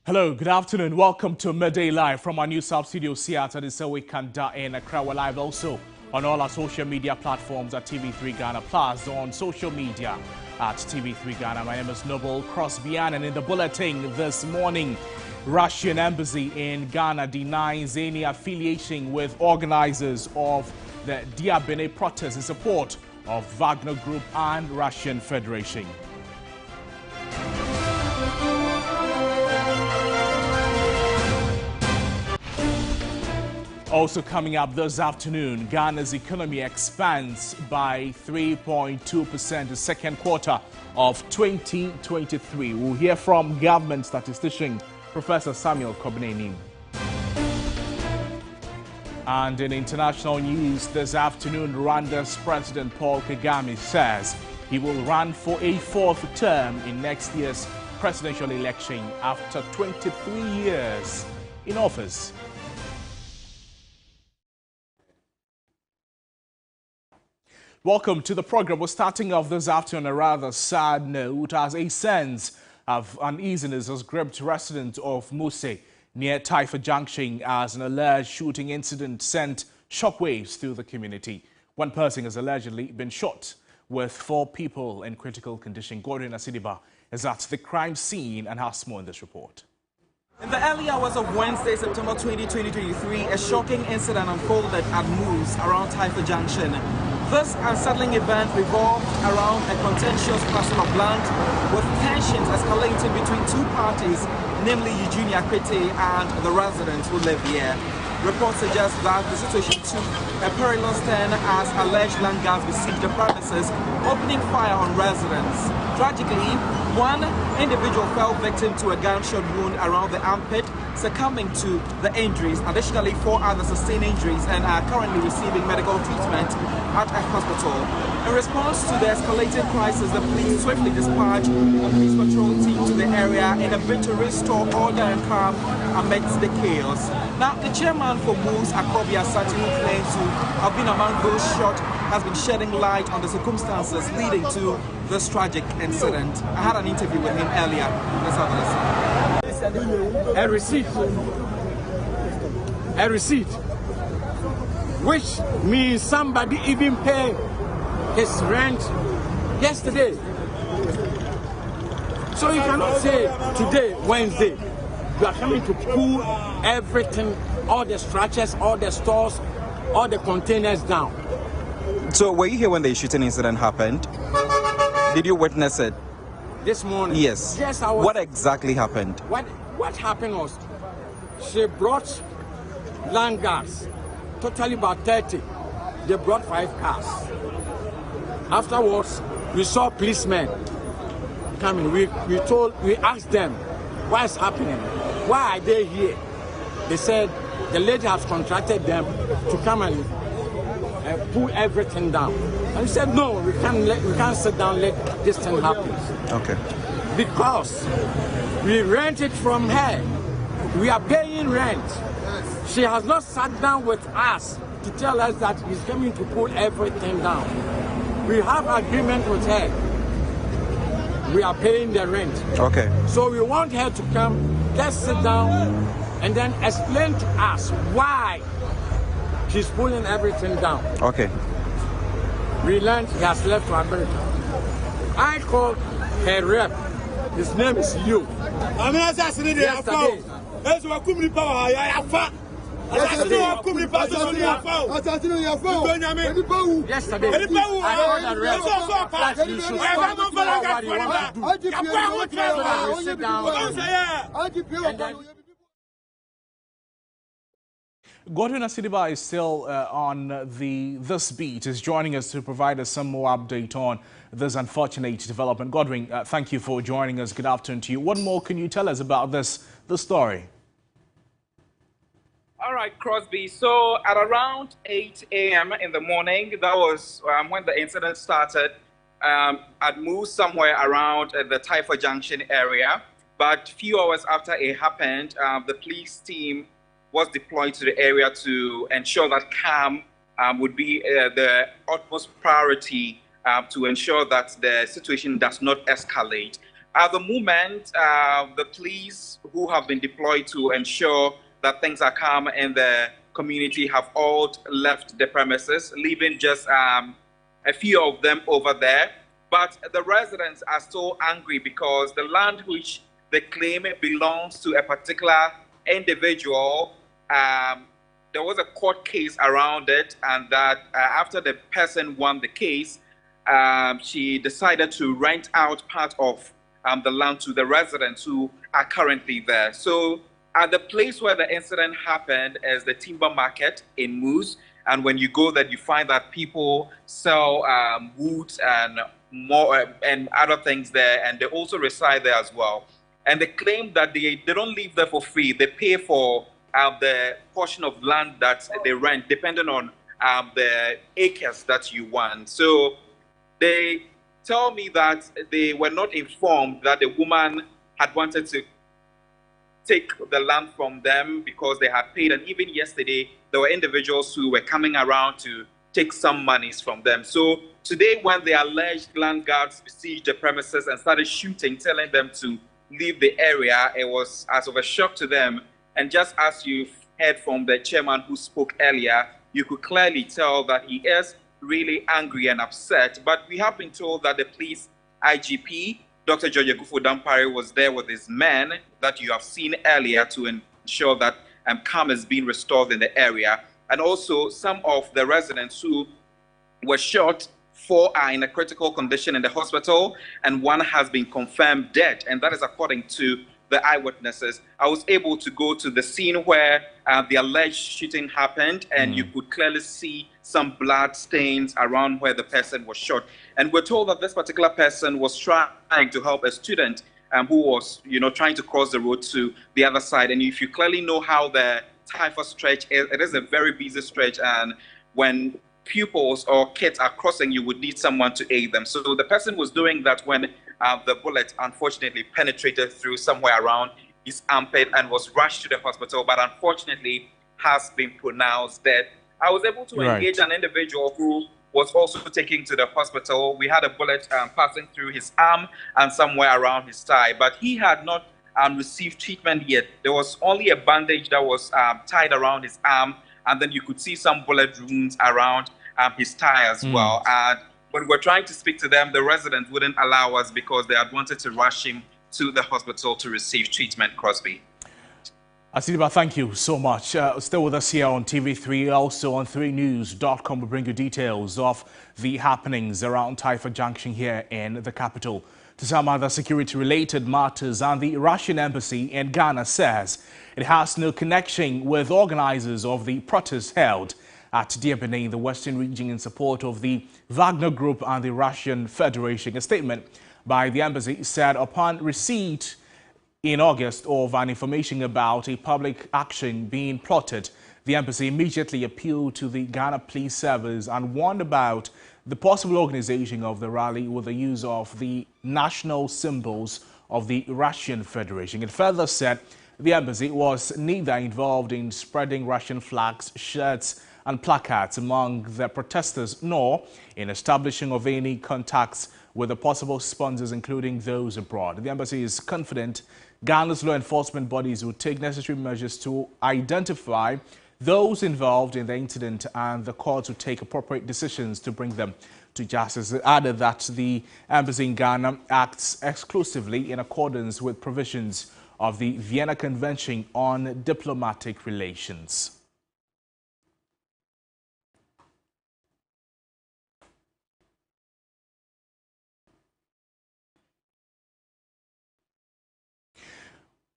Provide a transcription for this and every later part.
Hello, good afternoon. Welcome to Midday Live from our new South Studio Seattle. This is we can in Accra. We're live also on all our social media platforms at TV3 Ghana Plus, on social media at TV3 Ghana. My name is Noble Crosbyan, and in the bulletin this morning, Russian embassy in Ghana denies any affiliation with organizers of the Diabene protest in support of Wagner Group and Russian Federation. Also coming up this afternoon, Ghana's economy expands by 3.2% the second quarter of 2023. We'll hear from government statistician Professor Samuel Kobineni. And in international news this afternoon, Rwanda's President Paul Kagame says he will run for a fourth term in next year's presidential election after 23 years in office. Welcome to the program. We're starting off this afternoon on a rather sad note as a sense of uneasiness has gripped residents of Muse near Taifa Junction as an alleged shooting incident sent shockwaves through the community. One person has allegedly been shot, with 4 people in critical condition. Godwin Asidiba is at the crime scene and has more in this report. In the early hours of Wednesday, September 20, 2023, a shocking incident unfolded at Moose around Taifa Junction. This unsettling event revolved around a contentious parcel of land with tensions escalating between 2 parties, namely Eugenia Akwete and the residents who live here. Reports suggest that the situation took a perilous turn as alleged land guards besieged the premises, opening fire on residents. Tragically, one individual fell victim to a gunshot wound around the armpit, succumbing to the injuries. Additionally, 4 others sustained injuries and are currently receiving medical treatment at a hospital. In response to the escalating crisis, the police swiftly dispatched a police patrol team to the area in a bid to restore order and calm amidst the chaos. Now, the chairman for Moose, Akobi Asante, who claims to have been among those shot, has been shedding light on the circumstances leading to this tragic incident. I had an interview with him earlier. Let's have a listen. A receipt, which means somebody even paid his rent yesterday. So you cannot say today, Wednesday, you are coming to pull everything, all the structures, all the stores, all the containers down. So were you here when the shooting incident happened? Did you witness it? This morning? Yes. Yes, I was. What exactly happened? What happened was, she brought land guards, totally about 30. They brought 5 cars. Afterwards, we saw policemen coming. We asked them, what is happening? Why are they here? They said the lady has contracted them to come and pull everything down. And we said, no, we can't sit down and let this thing happen. Okay. Because we rent it from her. We are paying rent. She has not sat down with us to tell us that he's coming to pull everything down. We have agreement with her. We are paying the rent. Okay. So we want her to come, just sit down, and then explain to us why she's pulling everything down. Okay. We learned he has left to America. I called her rep. His name is Liu. Yesterday. Yesterday, I called the rep that you should stop what you want to do. So that we sit down and then... Godwin Asidiba is still on this beat, is joining us to provide us some more update on this unfortunate development. Godwin, thank you for joining us. Good afternoon to you. What more can you tell us about this story? All right, Crosby. So at around 8 a.m. in the morning, that was when the incident started at Moose, somewhere around the Taifa Junction area. But a few hours after it happened, the police team was deployed to the area to ensure that calm would be the utmost priority to ensure that the situation does not escalate. At the moment, the police who have been deployed to ensure that things are calm in the community have all left the premises, leaving just a few of them over there. But the residents are so angry because the land which they claim belongs to a particular individual, there was a court case around it, and that after the person won the case, she decided to rent out part of the land to the residents who are currently there. So at the place where the incident happened is the timber market in Moose, and when you go there, you find that people sell wood and more and other things there, and they also reside there as well. And they claim that they don't live there for free. They pay for the portion of land that they rent, depending on the acres that you want. So they tell me that they were not informed that the woman had wanted to take the land from them because they had paid. And even yesterday, there were individuals who were coming around to take some monies from them. So today, when the alleged land guards besieged the premises and started shooting, telling them to leave the area, it was as of a shock to them. And just as you've heard from the chairman who spoke earlier, you could clearly tell that he is really angry and upset. But we have been told that the police IGP, Dr. George Agufo-Dampare, was there with his men that you have seen earlier to ensure that calm is being restored in the area. And also some of the residents who were shot, 4 are in a critical condition in the hospital, and 1 has been confirmed dead. And that is according to the eyewitnesses. I was able to go to the scene where the alleged shooting happened, and you could clearly see some blood stains around where the person was shot. And we're told that this particular person was trying to help a student who was, trying to cross the road to the other side. And if you clearly know how the Taifa stretch is, it is a very busy stretch, and when pupils or kids are crossing, you would need someone to aid them. So the person was doing that when the bullet unfortunately penetrated through somewhere around his armpit and was rushed to the hospital, but unfortunately has been pronounced dead. I was able to engage an individual who was also taken to the hospital. We had a bullet passing through his arm and somewhere around his thigh, but he had not received treatment yet. There was only a bandage that was tied around his arm, and then you could see some bullet wounds around his thigh as well. And when we're trying to speak to them, the residents wouldn't allow us because they had wanted to rush him to the hospital to receive treatment, Crosby. Asidiba, thank you so much. Still with us here on TV3, also on 3news.com, we bring you details of the happenings around Taifa Junction here in the capital. To some other security-related matters, and the Russian embassy in Ghana says it has no connection with organizers of the protest held at Diabene in the Western region in support of the Wagner Group and the Russian Federation. A statement by the embassy said upon receipt in August of an information about a public action being plotted, the embassy immediately appealed to the Ghana Police Service and warned about the possible organization of the rally with the use of the national symbols of the Russian Federation. It further said the embassy was neither involved in spreading Russian flags, shirts and placards among the protesters, nor in establishing of any contacts with the possible sponsors, including those abroad. The embassy is confident Ghana's law enforcement bodies will take necessary measures to identify those involved in the incident, and the courts will take appropriate decisions to bring them to justice. It added that the embassy in Ghana acts exclusively in accordance with provisions of the Vienna Convention on Diplomatic Relations.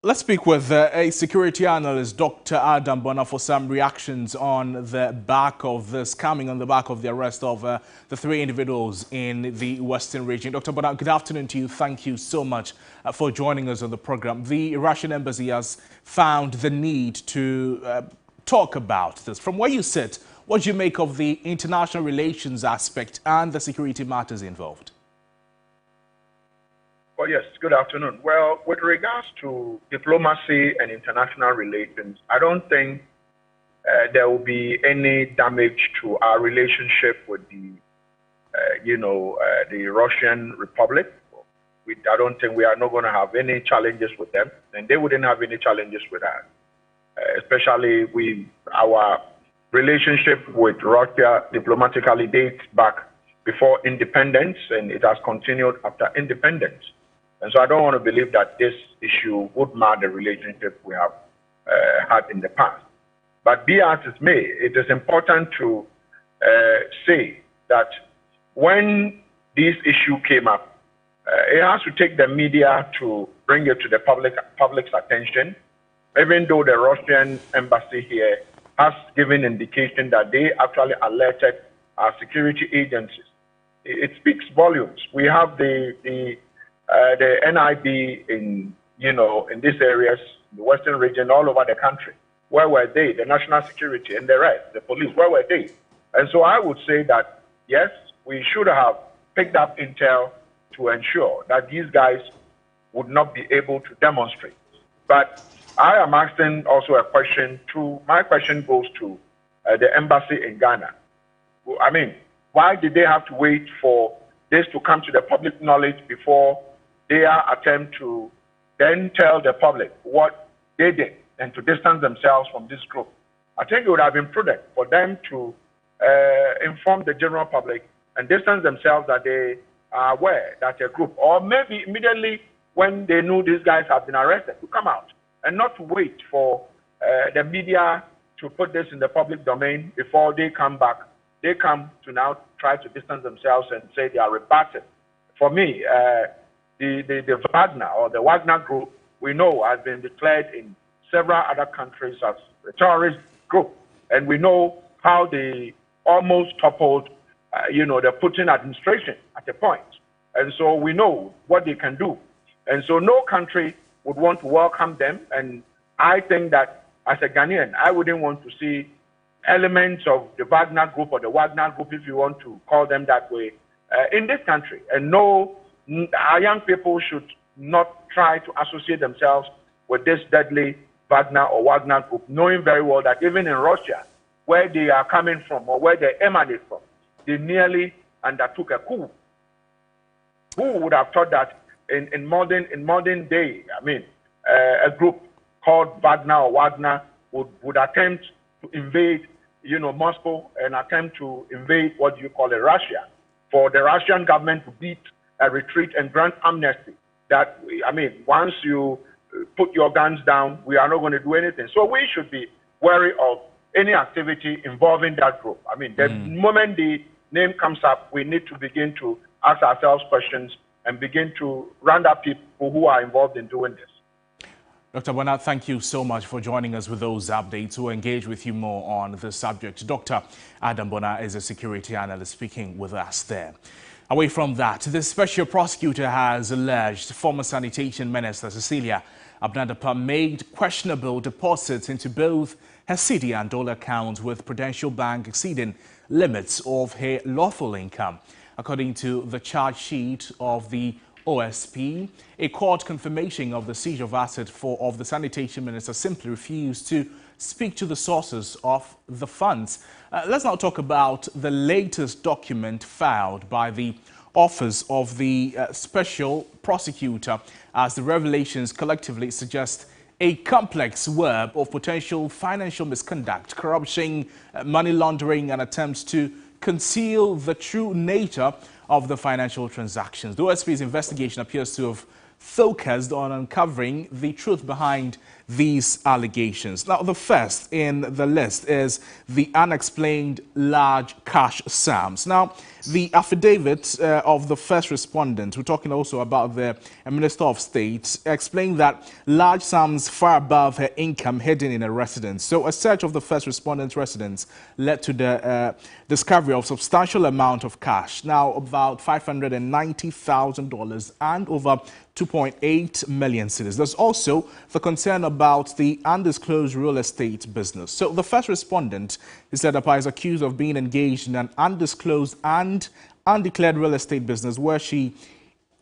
Let's speak with a security analyst, Dr. Adam Bona, for some reactions on the back of this, coming on the back of the arrest of the 3 individuals in the Western region. Dr. Bona, good afternoon to you. Thank you so much for joining us on the program. The Russian embassy has found the need to talk about this. From where you sit, what do you make of the international relations aspect and the security matters involved? Well, yes, good afternoon. Well, with regards to diplomacy and international relations, I don't think there will be any damage to our relationship with the, the Russian Republic. I don't think we are not going to have any challenges with them, and they wouldn't have any challenges with us. Especially our relationship with Russia diplomatically dates back before independence, and it has continued after independence. And so I don't want to believe that this issue would mar the relationship we have had in the past. But be as it may, it is important to say that when this issue came up, it has to take the media to bring it to the public's attention, even though the Russian embassy here has given indication that they actually alerted our security agencies. It speaks volumes. We have the NIB in these areas, the Western region, all over the country. Where were they? The national security and the rest, the police, where were they? And so I would say that, yes, we should have picked up intel to ensure that these guys would not be able to demonstrate. But I am asking also a question my question goes to the embassy in Ghana. I mean, why did they have to wait for this to come to the public knowledge before their attempt to then tell the public what they did and to distance themselves from this group? I think it would have been prudent for them to inform the general public and distance themselves that they are aware that a group, or maybe immediately when they knew these guys have been arrested, to come out and not to wait for the media to put this in the public domain before they come back. They come to now try to distance themselves and say they are rebutted. For me, the Wagner or the Wagner group, we know has been declared in several other countries as a terrorist group. And we know how they almost toppled, the Putin administration at a point. And so we know what they can do. And so no country would want to welcome them. And I think that as a Ghanaian, I wouldn't want to see elements of the Wagner group or the Wagner group, if you want to call them that way, in this country. And no, our young people should not try to associate themselves with this deadly Wagner or Wagner group, knowing very well that even in Russia, where they are coming from or where they emanate from, they nearly undertook a coup. Who would have thought that in modern day, I mean, a group called Wagner or Wagner would attempt to invade, Moscow, and attempt to invade Russia, for the Russian government to beat a retreat and grant amnesty. That, once you put your guns down, we are not going to do anything. So we should be wary of any activity involving that group. The moment the name comes up, we need to begin to ask ourselves questions and begin to round up people who are involved in doing this. Dr. Bona, thank you so much for joining us with those updates. We'll engage with you more on this subject. Dr. Adam Bona is a security analyst speaking with us there. Away from that, the special prosecutor has alleged former Sanitation Minister Cecilia Abnadapa made questionable deposits into both her CD and dollar accounts with Prudential Bank exceeding limits of her lawful income. According to the charge sheet of the OSP, a court confirmation of the seizure of assets of the Sanitation Minister simply refused to speak to the sources of the funds. Let's now talk about the latest document filed by the Office of the Special Prosecutor, as the revelations collectively suggest a complex web of potential financial misconduct, corruption, money laundering, and attempts to conceal the true nature of the financial transactions. The OSP's investigation appears to have focused on uncovering the truth behind these allegations. Now, the first in the list is the unexplained large cash sums. Now, the affidavit of the first respondent, we're talking also about the Minister of State, explained that large sums far above her income hidden in her residence. So a search of the first respondent's residence led to the discovery of substantial amount of cash, now about $590,000 and over 2.8 million cedis. There's also the concern about the undisclosed real estate business. So the first respondent, Isedapa, is accused of being engaged in an undisclosed and undeclared real estate business where she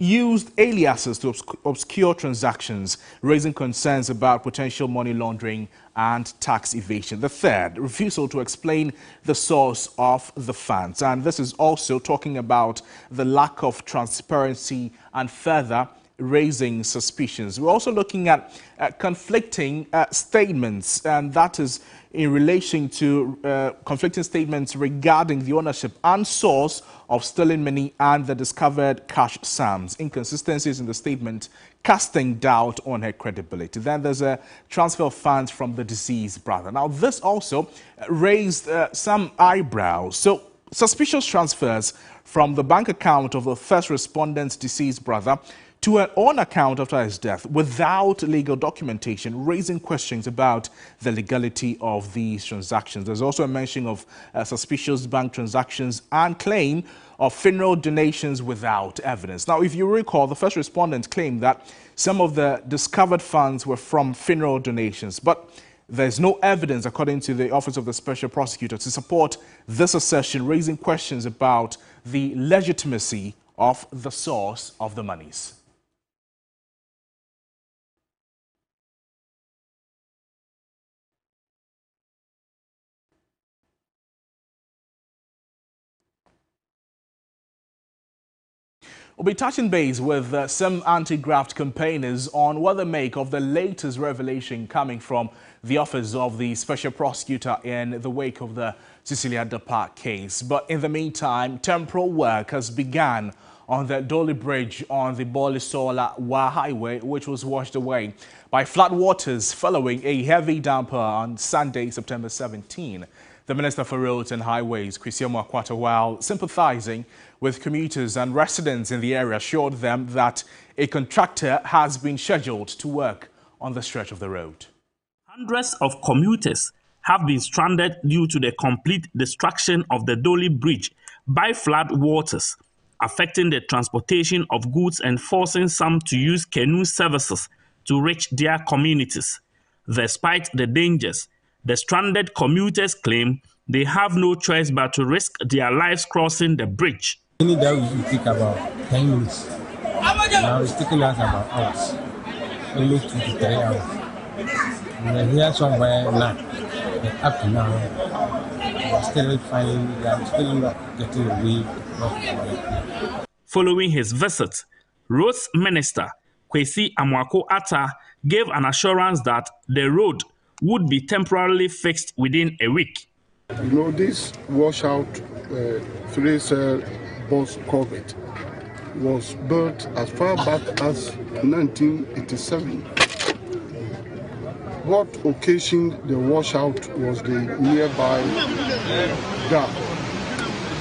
used aliases to obscure transactions, raising concerns about potential money laundering and tax evasion. The third, refusal to explain the source of the funds. And this is also talking about the lack of transparency and further raising suspicions. We're also looking at conflicting statements, and that is in relation to conflicting statements regarding the ownership and source of stolen money and the discovered cash sums. Inconsistencies in the statement casting doubt on her credibility. Then there's a transfer of funds from the deceased brother. Now, this also raised some eyebrows. So, suspicious transfers from the bank account of the first respondent's deceased brother to an own account after his death without legal documentation, raising questions about the legality of these transactions. There's also a mention of suspicious bank transactions and claim of funeral donations without evidence. Now, if you recall, the first respondent claimed that some of the discovered funds were from funeral donations, but there's no evidence, according to the Office of the Special Prosecutor, to support this assertion, raising questions about the legitimacy of the source of the monies. We'll be touching base with some anti-graft campaigners on what they make of the latest revelation coming from the Office of the Special Prosecutor in the wake of the Cecilia Dapaah case. But in the meantime, temporal work has begun on the Dolly Bridge on the Bole-Sola-Wa Highway, which was washed away by flood waters following a heavy downpour on Sunday, September 17. The Minister for Roads and Highways, Kwesi Amoah-Akwata, while sympathizing with commuters and residents in the area, assured them that a contractor has been scheduled to work on the stretch of the road. Hundreds of commuters have been stranded due to the complete destruction of the Dolly Bridge by flood waters, affecting the transportation of goods and forcing some to use canoe services to reach their communities. Despite the dangers, the stranded commuters claim they have no choice but to risk their lives crossing the bridge. Any day we take about 10 minutes. Now it's taking us about hours. Only 23 hours. We're here somewhere now. But up to now, we're still finding, we're still not getting away. Following his visit, Roads Minister Kwesi Amoah-Akwata gave an assurance that the road would be temporarily fixed within a week. You know, this washout 3-cell bus culvert was built as far back as 1987. What occasioned the washout was the nearby dam,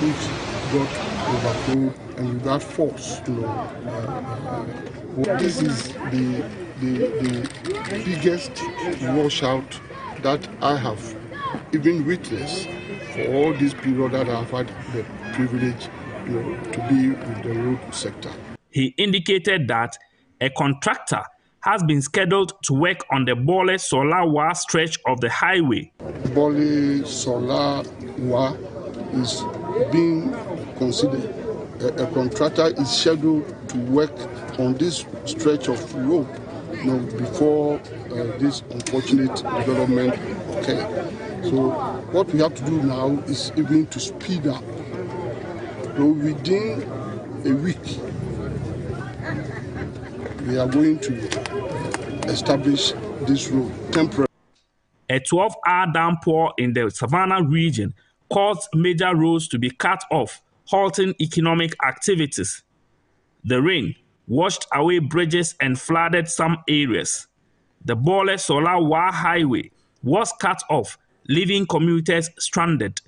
which got overflowed and with that force, this is the biggest washout that I have even witnessed for all this period that I've had the privilege to be with the road sector. He indicated that a contractor has been scheduled to work on the Bole-Sola-Wa stretch of the highway. Bole-Sola-Wa is being considered. A contractor is scheduled to work on this stretch of road before this unfortunate development occurred. So what we have to do now is even to speed up. So within a week, we are going to establish this road temporarily. A 12-hour downpour in the Savannah region caused major roads to be cut off, halting economic activities. The rain washed away bridges and flooded some areas. The Bole-Sola-Wa Highway was cut off, leaving commuters stranded.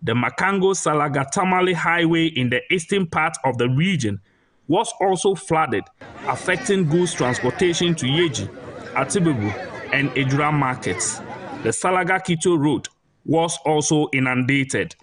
The Makango-Salaga-Tamale Highway in the eastern part of the region was also flooded, affecting goods transportation to Yeji, Atibubu, and Ejura markets. The Salaga-Kito Road was also inundated.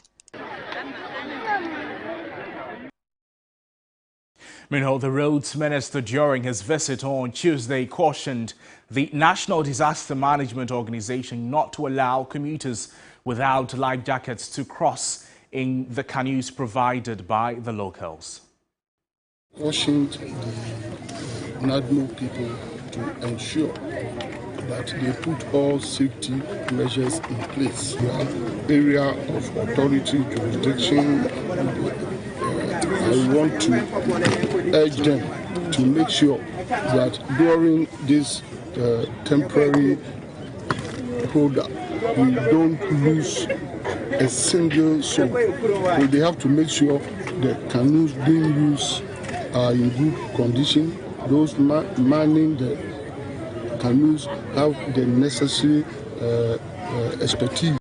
Meanwhile, the roads minister during his visit on Tuesday cautioned the National Disaster Management Organization not to allow commuters without life jackets to cross in the canoes provided by the locals. Cautioned the NADMO people to ensure that they put all safety measures in place. The area of authority jurisdiction, I want to urge them to make sure that during this temporary product, we don't lose a single soul. So they have to make sure the canoes being used are in good condition. Those manning the canoes have the necessary expertise.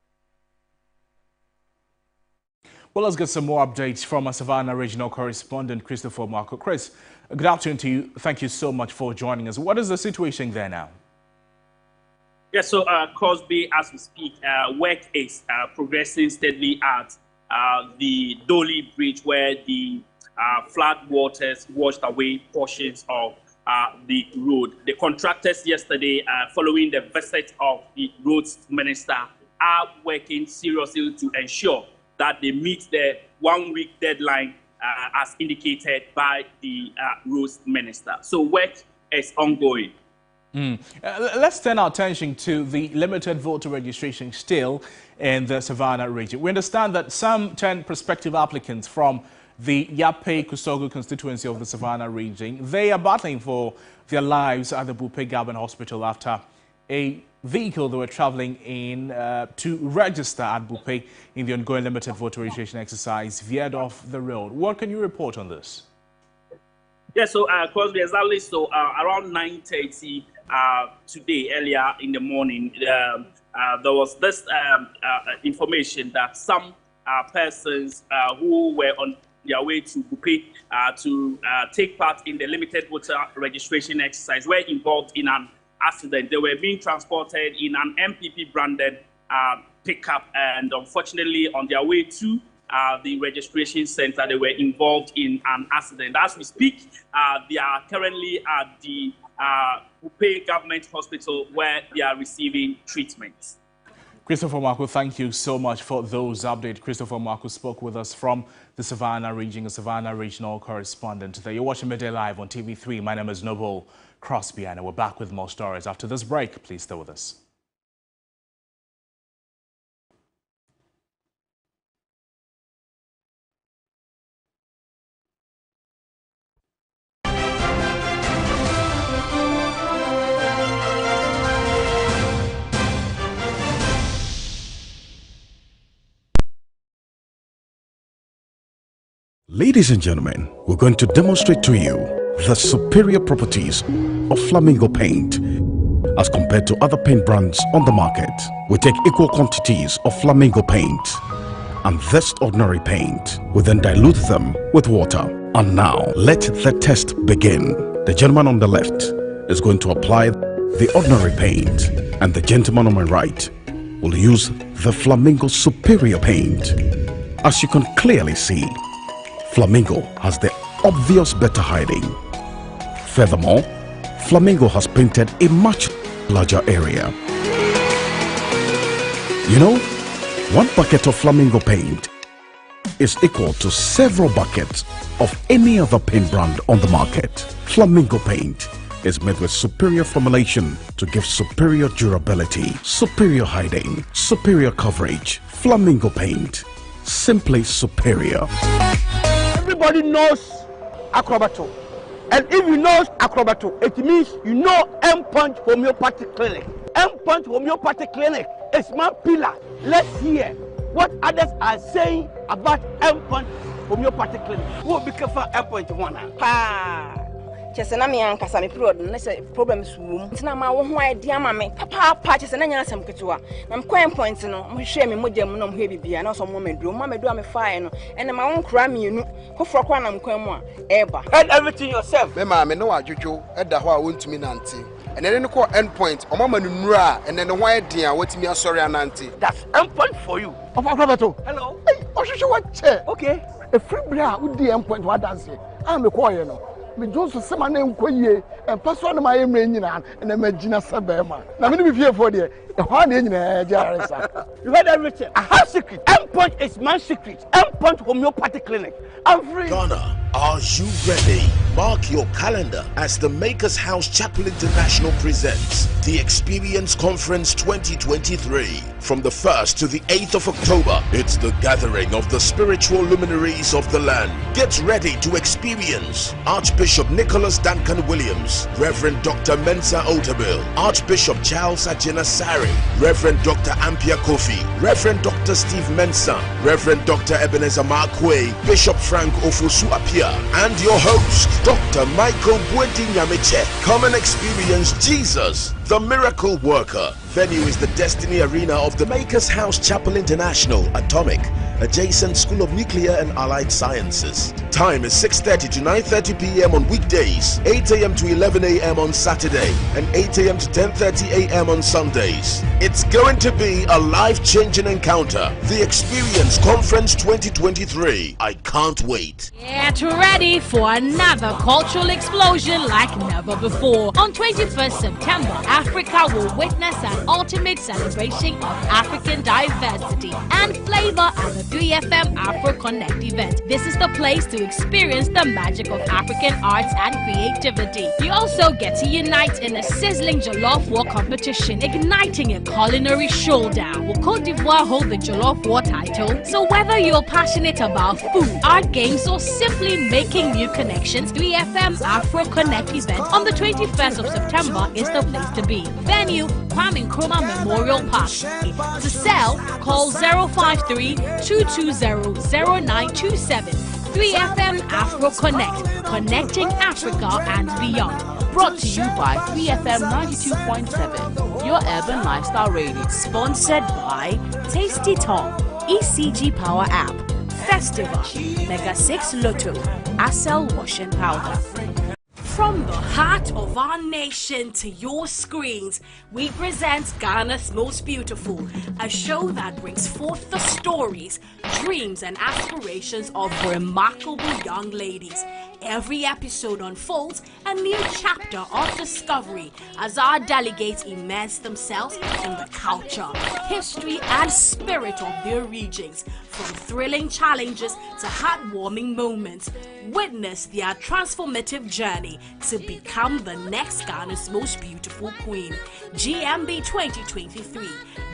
Well, let's get some more updates from our Savannah regional correspondent, Christopher Marco. Chris, good afternoon to you. Thank you so much for joining us. What is the situation there now? Yes, so Crosby, as we speak, work is progressing steadily at the Dolly Bridge, where the flood waters washed away portions of the road. The contractors yesterday, following the visit of the roads minister, are working seriously to ensure that they meet the 1 week deadline as indicated by the roads minister. So work is ongoing. Let's turn our attention to the limited voter registration still in the Savannah region. We understand that some 10 prospective applicants from the Yape Kusogu constituency of the Savannah region, they are battling for their lives at the Bupe Government Hospital after a vehicle they were traveling in to register at Bupe in the ongoing limited voter registration exercise veered off the road. What can you report on this? Yeah, so Crosby, exactly. So around 9:30 today, earlier in the morning, there was this information that some persons who were on their way to Bupe to take part in the limited voter registration exercise were involved in an accident. They were being transported in an MPP branded pickup, and unfortunately on their way to the registration center, they were involved in an accident. As we speak, they are currently at the Bupe Government Hospital where they are receiving treatment. Christopher Marco, thank you so much for those updates. Christopher Marco spoke with us from the Savannah region, a Savannah regional correspondent. You're watching Midday Live on TV3. My name is Noble Crosby, and we're back with more stories after this break. Please stay with us. Ladies and gentlemen, we're going to demonstrate to you the superior properties of Flamingo paint as compared to other paint brands on the market. We take equal quantities of Flamingo paint and this ordinary paint. We then dilute them with water. And now, let the test begin. The gentleman on the left is going to apply the ordinary paint, and the gentleman on my right will use the Flamingo superior paint. As you can clearly see, Flamingo has the obvious better hiding. Furthermore, Flamingo has painted a much larger area. You know, 1 bucket of Flamingo paint is equal to several buckets of any other paint brand on the market. Flamingo paint is made with superior formulation to give superior durability, superior hiding, superior coverage. Flamingo paint, simply superior. Everybody knows Acrobato. And if you know Acrobato, it means you know M-Punch Homeopathy Clinic. M-Punch Homeopathy Clinic is my pillar. Let's hear what others are saying about M-Punch Homeopathy Clinic. Who will be careful M-Punch one? Chesena me ankasa me period no say problems wom ntina ma wo ho idea ma me papa chesena nya asem ketewa na me kwan point no mo hwe me mogya mu no mo he bibia na so mo meduro me fire no ene ma won kra me enu kofro kwa na me kwan mu a eba and everything yourself me ma me no adwodwo eda ho a wontumi nante and then ko end point o mama nura and then ho idea watimi asori anante. That's end point for you. Hello. Hey, ohwehwe what che okay a free bra wo di end point what dance am me call you no me Johnson Semana nkoyie and person my ring and imagine a sabema. Now, me be here for the honey in a jar. You heard everything. I have secret. M-Punch is my secret. M-Punch Homeopathy Clinic. I'm free. Ghana, are you ready? Mark your calendar as the Makers House Chapel International presents the Experience Conference 2023. From the 1st to the 8th of October, it's the gathering of the spiritual luminaries of the land. Get ready to experience Archbishop Nicholas Duncan Williams, Reverend Dr. Mensa Otabil, Archbishop Charles Ajinasari, Reverend Dr. Ampia Kofi, Reverend Dr. Steve Mensah, Reverend Dr. Ebenezer Markwe, Bishop Frank Ofosu Apia, and your host, Dr. Michael Bwedi Nyamiche. Come and experience Jesus, the miracle worker. Venue is the Destiny Arena of the Makers House Chapel International, Atomic, adjacent School of Nuclear and Allied Sciences. Time is 6:30 to 9:30 p.m. on weekdays, 8 a.m. to 11 a.m. on Saturday, and 8 a.m. to 10:30 a.m. on Sundays. It's going to be a life-changing encounter. The Experience Conference 2023. I can't wait. Get ready for another cultural explosion like never before. On 21st September, Africa will witness an ultimate celebration of African diversity and flavor at the 3FM Afro Connect event. This is the place to experience the magic of African arts and creativity. You also get to unite in a sizzling jollof war competition, igniting a culinary showdown. Will Cote d'Ivoire hold the jollof war title? So whether you're passionate about food, art, games, or simply making new connections, 3FM Afro Connect event on the 21st of September is the place to be. Venue, Kwame Nkrumah Memorial Park. To sell, call 053-220-0927. 3FM Afro Connect, connecting Africa and beyond. Brought to you by 3FM 92.7, your urban lifestyle radio. Sponsored by Tasty Talk, ECG Power App, Festival, Mega 6 Lotto, Accel Washing Powder. From the heart of our nation to your screens, we present Ghana's Most Beautiful, a show that brings forth the stories, dreams, and aspirations of remarkable young ladies. Every episode unfolds a new chapter of discovery as our delegates immerse themselves in the culture, history, and spirit of their regions. From thrilling challenges to heartwarming moments, witness their transformative journey to become the next Ghana's Most Beautiful Queen. GMB 2023,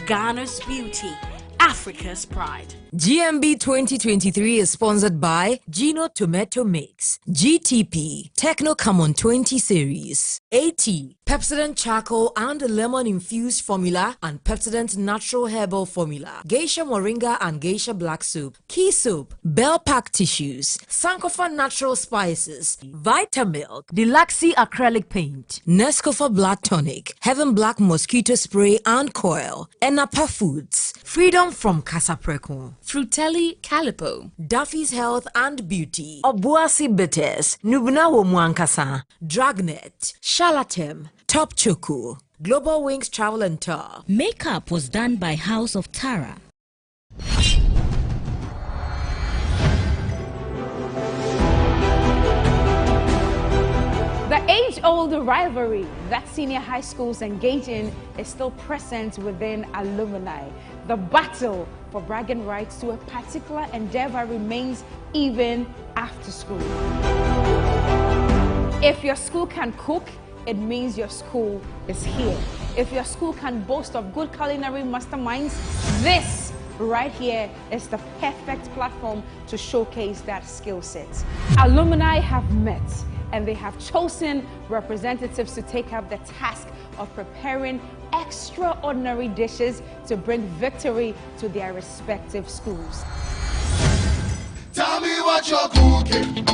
Ghana's Beauty, Africa's Pride. GMB 2023 is sponsored by Gino Tomato Mix, GTP, Techno Camon 20 Series, AT, Pepsodent Charcoal and Lemon Infused Formula and Pepsodent Natural Herbal Formula, Geisha Moringa and Geisha Black Soup, Key Soap, Bell Pack Tissues, Sankofa Natural Spices, Vitamilk, Deluxe Acrylic Paint, Nescofa Blood Tonic, Heaven Black Mosquito Spray and Coil, Enapa Foods, Freedom from Casapreco, Frutelli Calipo, Duffy's Health and Beauty, Obuasi Bitters, Nubna Womwankasa, Dragnet, Shalatem, Top Choco, Global Wings Travel and Tour. Makeup was done by House of Tara. The age-old rivalry that senior high schools engage in is still present within alumni. The battle for bragging rights to a particular endeavor remains even after school. If your school can cook, it means your school is here. If your school can boast of good culinary masterminds, this right here is the perfect platform to showcase that skill set. Alumni have met and they have chosen representatives to take up the task of preparing extraordinary dishes to bring victory to their respective schools. Tell me what you're cooking.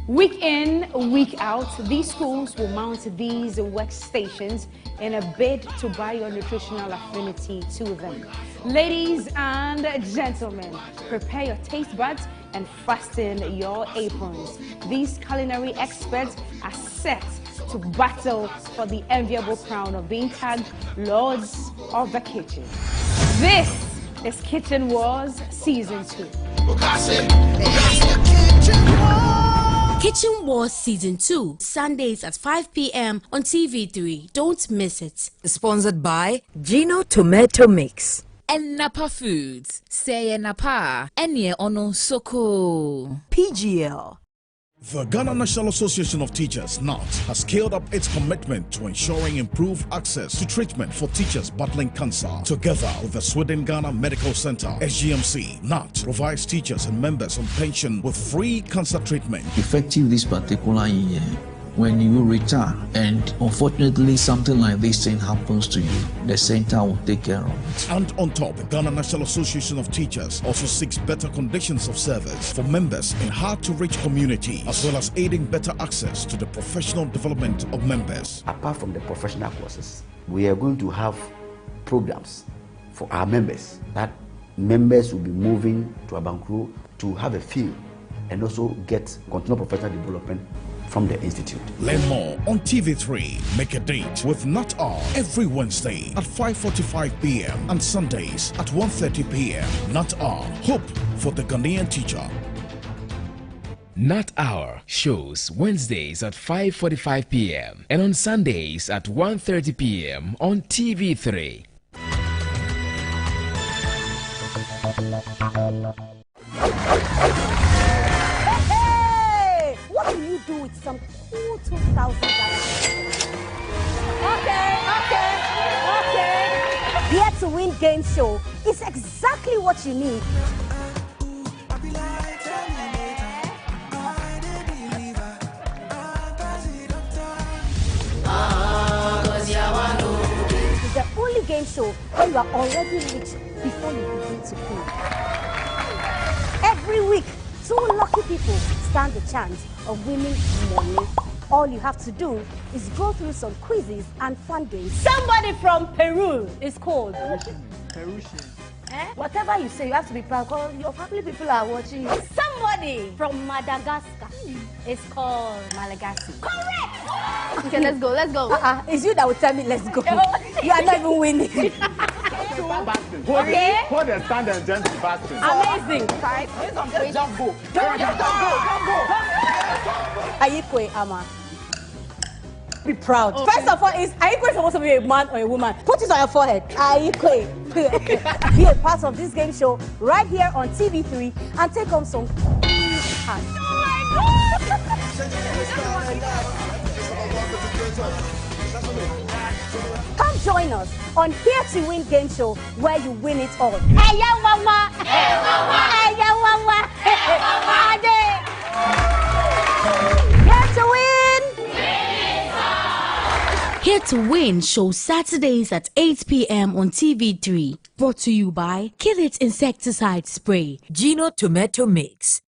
Week in, week out, these schools will mount these workstations in a bid to buy your nutritional affinity to them. Ladies and gentlemen, prepare your taste buds and fasten your aprons. These culinary experts are set to battle for the enviable crown of being tagged Lords of the Kitchen. This is Kitchen Wars Season 2. Kitchen Wars Season 2, Sundays at 5 p.m. on TV3. Don't miss it. Sponsored by Gino Tomato Mix. And Napa Foods. Say Napa. Enye ono soko. PGL. The Ghana National Association of Teachers, NAT, has scaled up its commitment to ensuring improved access to treatment for teachers battling cancer. Together with the Sweden Ghana Medical Center, SGMC, NAT provides teachers and members on pension with free cancer treatment. Effective this particular year, when you retire and unfortunately something like this thing happens to you, the center will take care of it. And on top, the Ghana National Association of Teachers also seeks better conditions of service for members in hard-to-reach communities, as well as aiding better access to the professional development of members. Apart from the professional courses, we are going to have programs for our members, that members will be moving to Abankro to have a field and also get continual professional development from the institute. Learn more on TV3. Make a date with NAT-R every Wednesday at 5:45 p.m. and Sundays at 1:30 p.m. NAT-R, hope for the Ghanaian teacher. NAT-R shows Wednesdays at 5:45 p.m. and on Sundays at 1:30 p.m. on TV3. What do you do with some cool $2,000? Okay. Here to Win game show is exactly what you need. It's the only game show where you are already rich before you begin to play. Every week, 2 lucky people stand the chance of winning money. All you have to do is go through some quizzes and fun games. Somebody from Peru is called Perusian. Whatever you say, you have to be proud because your family people are watching you. Somebody from Madagascar is called Malagasy. Correct! Okay, let's go, let's go. It's you that will tell me let's go. You are not even winning. Okay. Hold the stand and jump fasting. Amazing. 5, 3, jump, go. Ayikwe Ama. Be proud. First of all, is Ayikwe supposed to be a man or a woman? Put it on your forehead. Ayikwe. Be a part of this game show right here on TV3 and take home some cool cash. Oh my God! Come join us on Here to Win game show where you win it all. Hey, yo, mama! Hey, mama! Hey, yo, mama! Hey, mama! Here to Win! Here to Win shows Saturdays at 8 p.m. on TV3. Brought to you by Kill It Insecticide Spray. Gino Tomato Mix.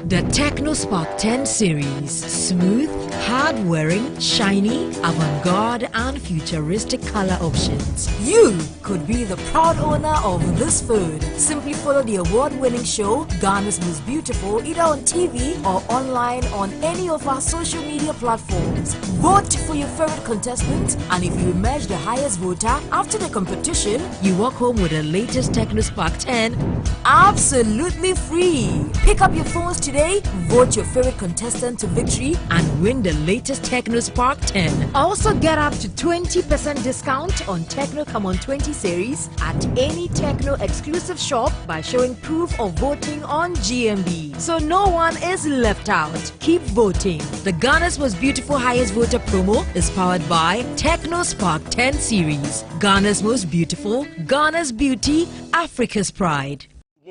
The TechnoSpark 10 series. Smooth, hard-wearing, shiny, avant-garde and futuristic color options. You could be the proud owner of this food. Simply follow the award-winning show Ghana's Most Beautiful either on TV or online on any of our social media platforms. Vote for your favorite contestant, and if you emerge the highest voter after the competition, you walk home with the latest TechnoSpark 10 absolutely free. Pick up your phones today, vote your favorite contestant to victory, and win the latest TechnoSpark 10. Also get up to 20% discount on Techno Come On 20 series at any Techno exclusive shop by showing proof of voting on GMB. So no one is left out. Keep voting. The Ghana's Most Beautiful Highest Voter promo is powered by TechnoSpark 10 series. Ghana's Most Beautiful, Ghana's Beauty, Africa's Pride.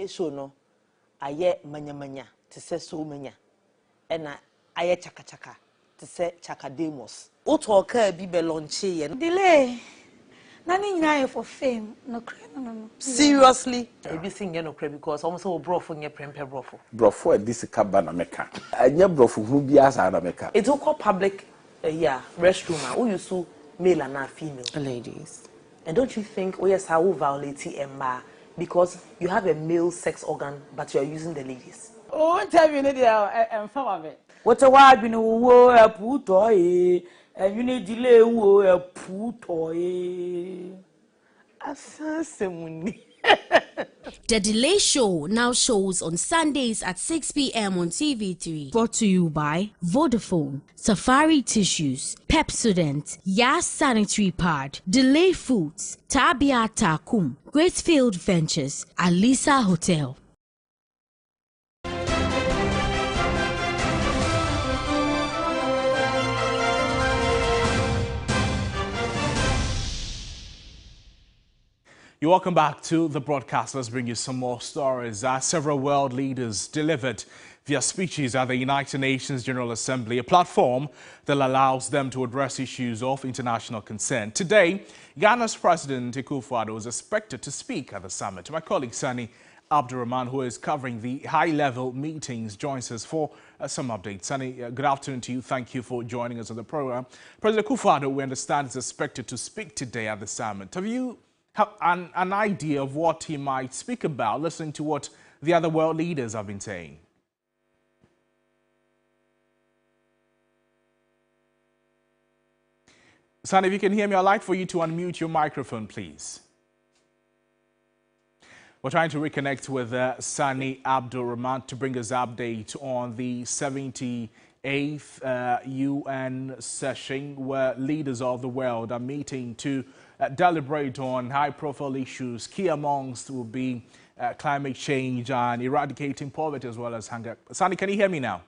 So no, aye manya to say so manya, and aye chaka to say chakademos. Otoka be belonche and delay. Nothing for fame. No. Seriously, everything no credit because almost all broth on your prempe brothel. Brofo at this cabana meka. And your brothel who be as Mecca. It's all called public restroom. Who you so male and female ladies. And don't you think yes, how violate Emma? Because you have a male sex organ, but you are using the ladies. Oh, tell me, empowerment. What a word, you know, a putoy, and you need delay, a putoy. Assassin. The Delay Show now shows on Sundays at 6 p.m. on TV3. Brought to you by Vodafone, Safari Tissues, Pepsodent, Yas Sanitary Pad, Delay Foods, Tabia Takum, Greatfield Ventures, Alisa Hotel. You're welcome back to the broadcast. Let's bring you some more stories. Several world leaders delivered their speeches at the United Nations General Assembly, a platform that allows them to address issues of international concern. Today, Ghana's President Akufo-Addo is expected to speak at the summit. My colleague Sani Abdurrahman, who is covering the high-level meetings, joins us for some updates. Sani, good afternoon to you. Thank you for joining us on the program. President Akufo-Addo, we understand, is expected to speak today at the summit. Have you an idea of what he might speak about, listening to what the other world leaders have been saying? Son, if you can hear me, I'd like for you to unmute your microphone, please. We're trying to reconnect with Sani Abdurrahman to bring us update on the 78th UN session, where leaders of the world are meeting to deliberate on high-profile issues. Key amongst will be climate change and eradicating poverty as well as hunger. Sani, can you hear me now?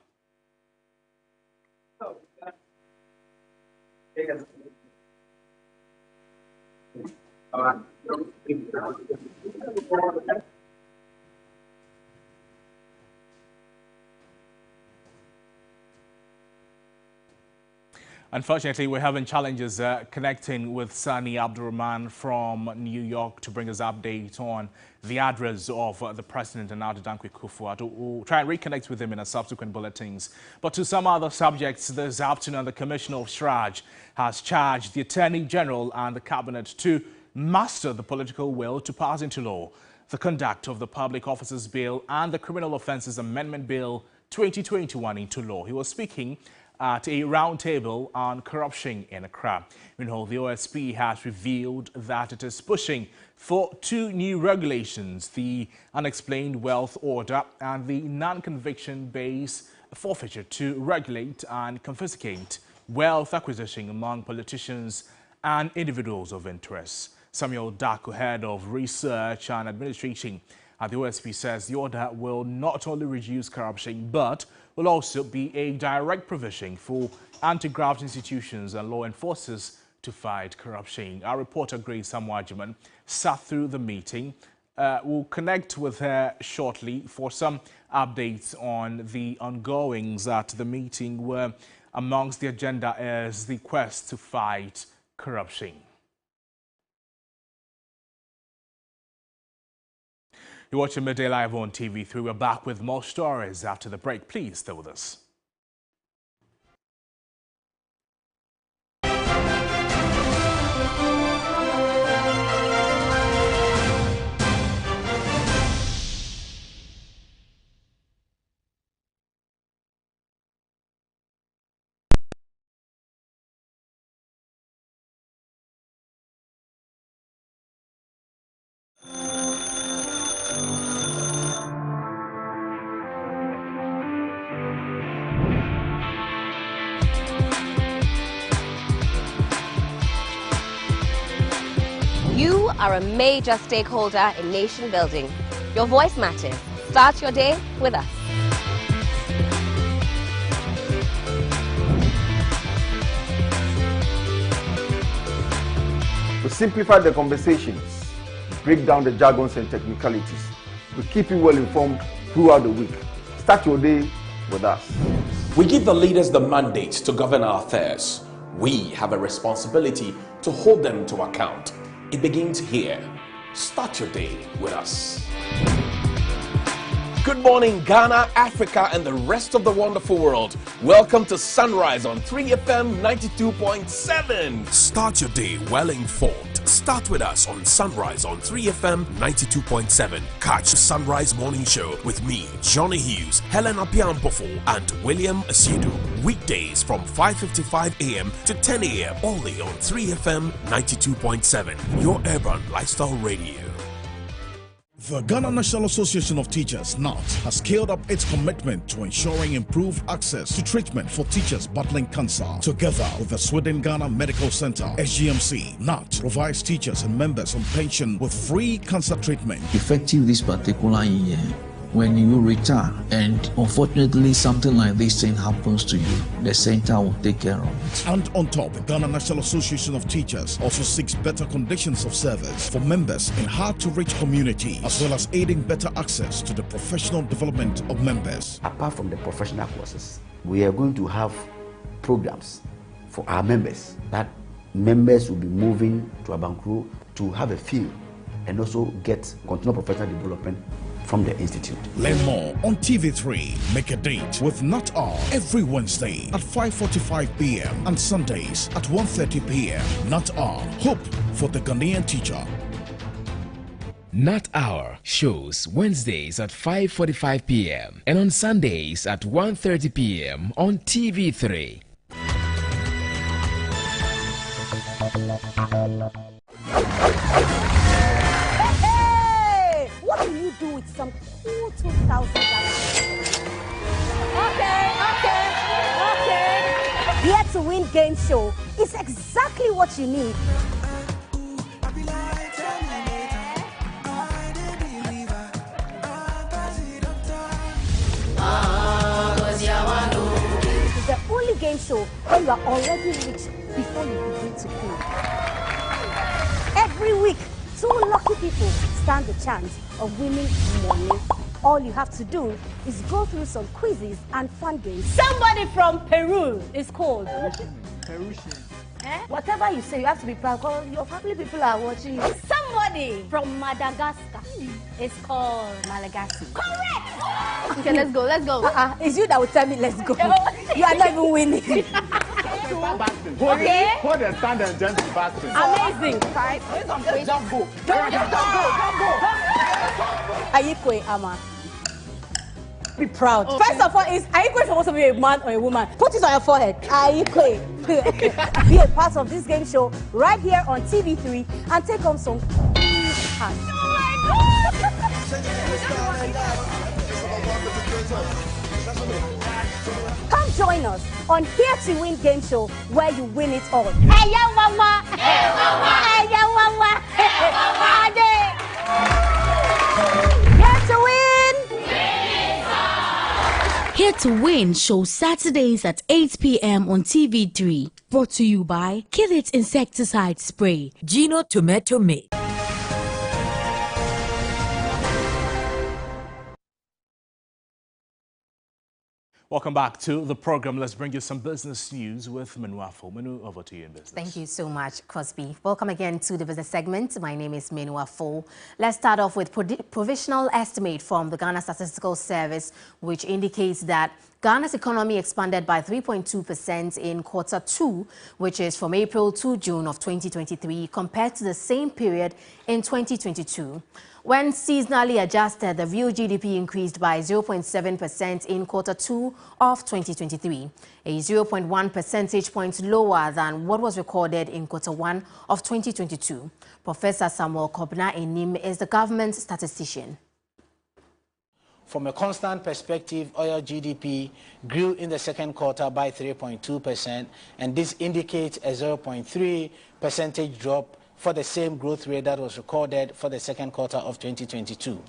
Unfortunately, we're having challenges connecting with Sani Abdurrahman from New York to bring us update on the address of the President and Nana Dankwa Akufo-Addo. We'll try and reconnect with him in our subsequent bulletins. But to some other subjects this afternoon, the Commissioner of SHRAJ has charged the Attorney General and the Cabinet to master the political will to pass into law the conduct of the Public Officers Bill and the Criminal Offences Amendment Bill 2021 into law. He was speaking at a roundtable on corruption in Accra. Meanwhile, the OSP has revealed that it is pushing for two new regulations, the Unexplained Wealth Order and the Non-Conviction-Based Forfeiture, to regulate and confiscate wealth acquisition among politicians and individuals of interest. Samuel Daku, head of research and administration at the OSP, says the order will not only reduce corruption but will also be a direct provision for anti-graft institutions and law enforcers to fight corruption. Our reporter Grace Samwajiman sat through the meeting. We'll connect with her shortly for some updates on the ongoings at the meeting, where amongst the agenda is the quest to fight corruption. You're watching Midday Live on TV3. We're back with more stories after the break. Please stay with us. You are a major stakeholder in nation building. Your voice matters. Start your day with us. We simplify the conversations, break down the jargons and technicalities. We keep you well informed throughout the week. Start your day with us. We give the leaders the mandate to govern our affairs. We have a responsibility to hold them to account. It begins here. Start your day with us. Good morning, Ghana, Africa, and the rest of the wonderful world. Welcome to Sunrise on 3FM 92.7. Start your day well informed. Start with us on Sunrise on 3FM 92.7. Catch the Sunrise Morning Show with me, Johnny Hughes, Helen Apiampofo, and William Asidu. Weekdays from 5:55 a.m. to 10 a.m. only on 3FM 92.7. Your urban lifestyle radio. The Ghana National Association of Teachers, NAT, has scaled up its commitment to ensuring improved access to treatment for teachers battling cancer. Together with the Sweden Ghana Medical Center, SGMC, NAT provides teachers and members on pension with free cancer treatment. Effective this particular year, when you retire and unfortunately something like this thing happens to you, the center will take care of it. And on top, the Ghana National Association of Teachers also seeks better conditions of service for members in hard-to-reach communities, as well as aiding better access to the professional development of members. Apart from the professional courses, we are going to have programs for our members, that members will be moving to Abankro to have a field and also get continual professional development from the institute. Learn more on TV3. Make a date with NAT-R every Wednesday at 5:45 p.m. and Sundays at 1:30 p.m. NAT-R, hope for the Ghanaian teacher. NAT-R shows Wednesdays at 5:45 p.m. and on Sundays at 1:30 p.m. on TV3. What do you do with some cool $2,000? Okay. Here to Win game show is exactly what you need. It's the only game show where you are already rich before you begin to pay. Every week, 2 lucky people stand the chance of winning money. All you have to do is go through some quizzes and fun games. Somebody from Peru is called. Perusian. Whatever you say, you have to be proud because your family people are watching you. Somebody from Madagascar is called Malagasy. Correct! Okay, let's go, let's go. It's you that will tell me let's go. You are not even winning. Okay. Hold the stand and jump fasting. Amazing. 5. Jump go. Ayikwe Ama. Be proud. Okay. First of all, is Ayikwe supposed to be a man or a woman? Put it on your forehead. Ayikwe. Be a part of this game show right here on TV3 and take home some cash. Come join us on Here to Win game show where you win it all. Hey, yo, mama. Hey, mama. Hey, yo, mama. Hey, mama. Here to Win. Here to Win shows Saturdays at 8 p.m. on TV3. Brought to you by Kill It Insecticide Spray. Gino Tomato Mix. Welcome back to the program. Let's bring you some business news with Menu Afo. Menu, over to you in business. Thank you so much, Cosby. Welcome again to the business segment. My name is Menu Afo. Let's start off with provisional estimate from the Ghana Statistical Service, which indicates that Ghana's economy expanded by 3.2% in Q2, which is from April to June of 2023, compared to the same period in 2022. When seasonally adjusted, the real GDP increased by 0.7% in Q2 of 2023, a 0.1 percentage points lower than what was recorded in Q1 of 2022. Professor Samuel Kobna Enim is the government statistician. From a constant perspective, oil GDP grew in the second quarter by 3.2%, and this indicates a 0.3 percentage drop for the same growth rate that was recorded for the second quarter of 2022.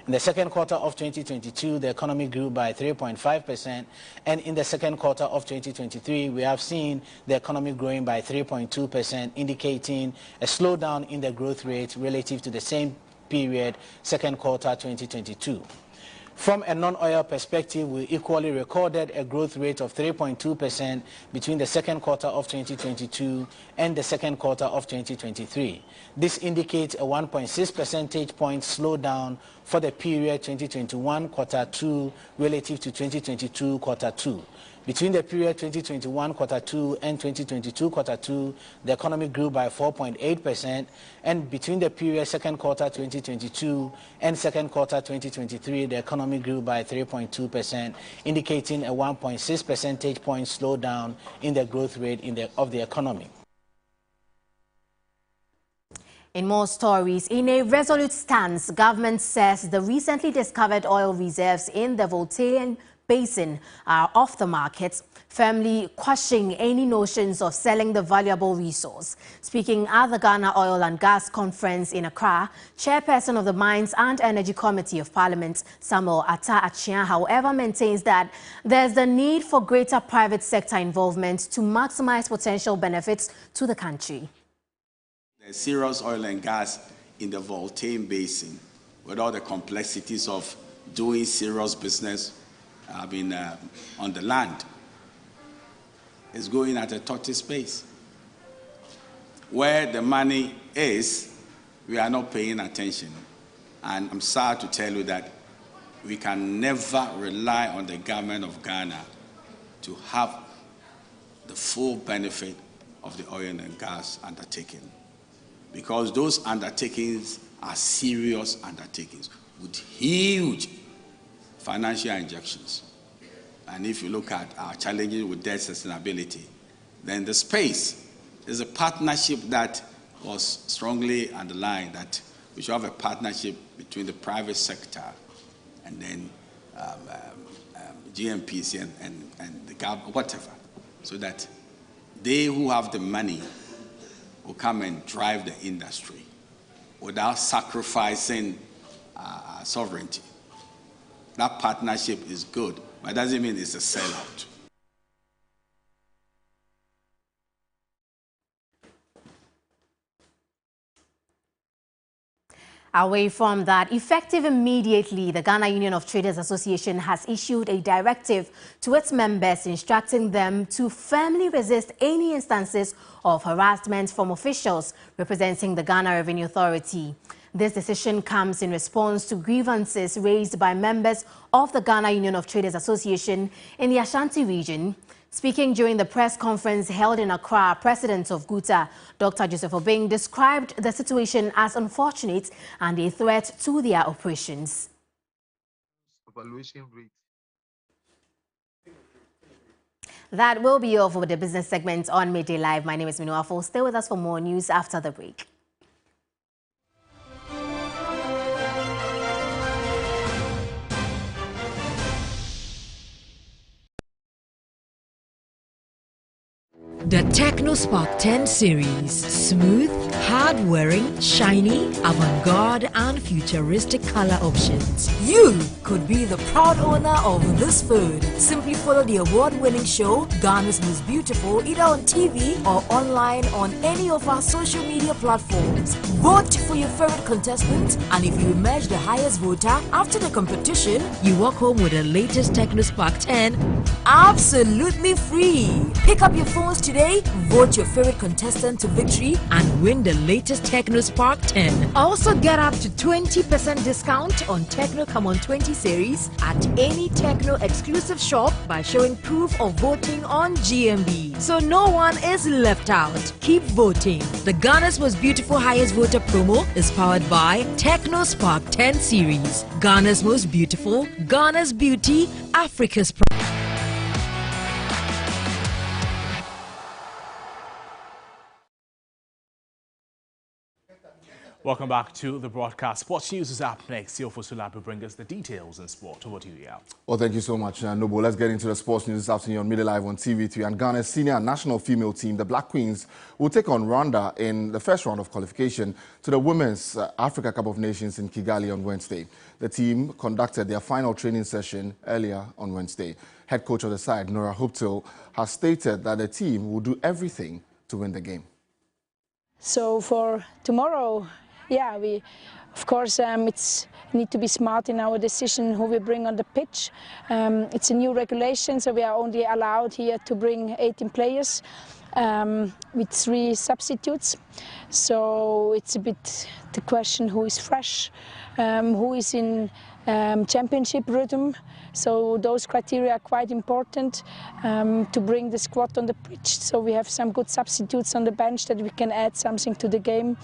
In the second quarter of 2022, the economy grew by 3.5%, and in the second quarter of 2023, we have seen the economy growing by 3.2%, indicating a slowdown in the growth rate relative to the same period, second quarter 2022. From a non-oil perspective, we equally recorded a growth rate of 3.2% between the second quarter of 2022 and the second quarter of 2023. This indicates a 1.6 percentage point slowdown for the period 2021 Q2 relative to 2022 Q2. Between the period 2021 Q2 and 2022 Q2, the economy grew by 4.8%, and between the period second quarter 2022 and second quarter 2023, the economy grew by 3.2%, indicating a 1.6 percentage point slowdown in the growth rate of the economy. In more stories, in a resolute stance, government says the recently discovered oil reserves in the Voltairean Basin are off the market, firmly quashing any notions of selling the valuable resource. Speaking at the Ghana Oil and Gas Conference in Accra, Chairperson of the Mines and Energy Committee of Parliament, Samuel Atta Achia, however, maintains that there's the need for greater private sector involvement to maximize potential benefits to the country. There's serious oil and gas in the Voltairean Basin, with all the complexities of doing serious business on the land. It's going at a tortoise pace. Where the money is, we are not paying attention. And I'm sad to tell you that we can never rely on the government of Ghana to have the full benefit of the oil and gas undertaking. Because those undertakings are serious undertakings with huge financial injections. And if you look at our challenges with debt sustainability, then the space is a partnership that was strongly underlined, that we should have a partnership between the private sector and then GMPC and the government, whatever, so that they who have the money will come and drive the industry without sacrificing sovereignty. That partnership is good, but it doesn't mean it's a sellout. Away from that, effective immediately, the Ghana Union of Traders Association has issued a directive to its members instructing them to firmly resist any instances of harassment from officials representing the Ghana Revenue Authority. This decision comes in response to grievances raised by members of the Ghana Union of Traders Association in the Ashanti region. Speaking during the press conference held in Accra, President of GUTA, Dr. Joseph Obeng, described the situation as unfortunate and a threat to their operations. Evaluation rate. That will be all for the business segment on Midday Live. My name is Minu Afo. Stay with us for more news after the break. The TechnoSpark 10 series. Smooth, hard-wearing, shiny, avant-garde and futuristic color options. You could be the proud owner of this food. Simply follow the award-winning show Ghana's Most Beautiful either on TV or online on any of our social media platforms. Vote for your favorite contestant, and if you emerge the highest voter after the competition, you walk home with the latest TechnoSpark 10 absolutely free. Pick up your phones today, vote your favorite contestant to victory and win the latest TechnoSpark 10. Also get up to 20% discount on Techno Come On 20 series at any Techno exclusive shop by showing proof of voting on GMB. So no one is left out. Keep voting. The Ghana's Most Beautiful Highest Voter promo is powered by TechnoSpark 10 series. Ghana's Most Beautiful, Ghana's Beauty, Africa's Pride. Welcome back to the broadcast. Sports News is up next. Theophos Sulap will bring us the details in sport. Over to you, Yao. Well, thank you so much, Nobo. Let's get into the sports news this afternoon on Midday Live on TV3. And Ghana's senior national female team, the Black Queens, will take on Rwanda in the first round of qualification to the Women's Africa Cup of Nations in Kigali on Wednesday. The team conducted their final training session earlier on Wednesday. Head coach of the side, Nora Huptil, has stated that the team will do everything to win the game. So for tomorrow, yeah, we, of course, it's need to be smart in our decision who we bring on the pitch. It's a new regulation, so we are only allowed here to bring 18 players with 3 substitutes. So it's a bit the question who is fresh, who is in championship rhythm. So those criteria are quite important to bring the squad on the pitch. So we have some good substitutes on the bench that we can add something to the game.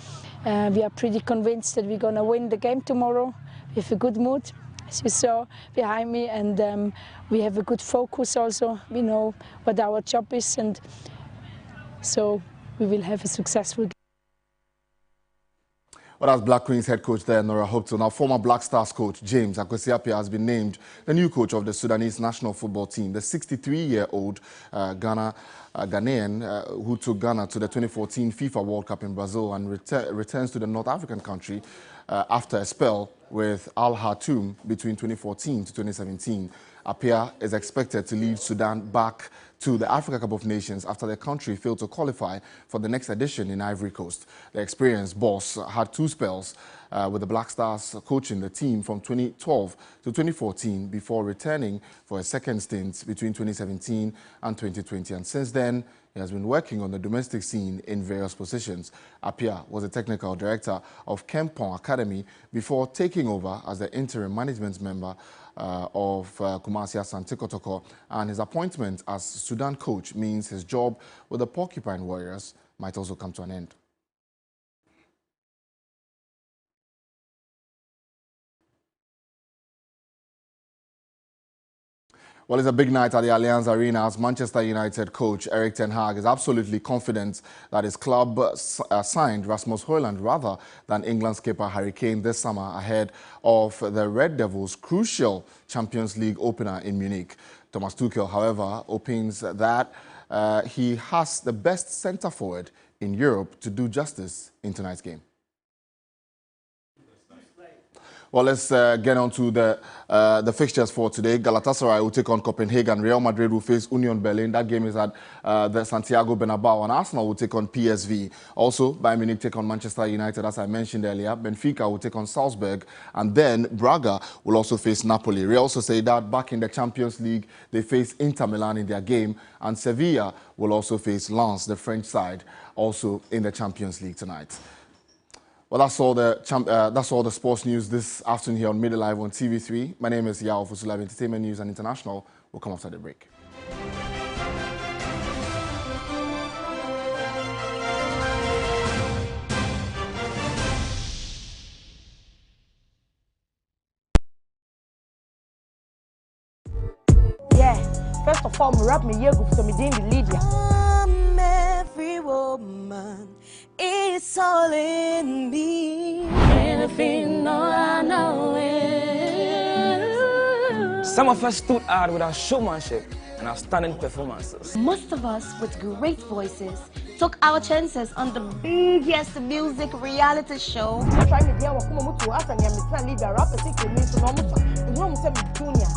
We are pretty convinced that we're going to win the game tomorrow. We have a good mood, as you saw behind me, and we have a good focus also. We know what our job is, and so we will have a successful game. Well, that's Black Queens head coach there, Nora Hopto. Now, former Black Stars coach James Akwesi Appiah has been named the new coach of the Sudanese national football team. The 63-year-old Ghanaian who took Ghana to the 2014 FIFA World Cup in Brazil and returns to the North African country after a spell with Al Khartoum between 2014 to 2017. Appiah is expected to lead Sudan back to the Africa Cup of Nations after the country failed to qualify for the next edition in Ivory Coast. The experienced boss had two spells with the Black Stars coaching the team from 2012 to 2014 before returning for a second stint between 2017 and 2020. And since then, he has been working on the domestic scene in various positions. Appiah was the technical director of Kempon Academy before taking over as the interim management member of Kumasi Asante Kotoko, and his appointment as Sudan coach means his job with the Porcupine Warriors might also come to an end. Well, it's a big night at the Allianz Arena as Manchester United coach Erik ten Hag is absolutely confident that his club signed Rasmus Højlund rather than England skipper Harry Kane this summer ahead of the Red Devils' crucial Champions League opener in Munich. Thomas Tuchel, however, opines that he has the best centre-forward in Europe to do justice in tonight's game. Well, let's get on to the fixtures for today. Galatasaray will take on Copenhagen. Real Madrid will face Union Berlin. That game is at the Santiago Bernabeu. And Arsenal will take on PSV. Also, Bayern Munich take on Manchester United, as I mentioned earlier. Benfica will take on Salzburg. And then Braga will also face Napoli. Real Sociedad back in the Champions League. They face Inter Milan in their game. And Sevilla will also face Lens, the French side, also in the Champions League tonight. Well, that's all the sports news this afternoon here on Midday Live on TV3. My name is Yao Fusulav. Entertainment News and International will come after the break. Yeah, first of all, rap me here so me didn't believe every woman. It's all in me. Anything, all I know is. Some of us stood out with our showmanship and outstanding performances. Most of us with great voices took our chances on the biggest music reality show.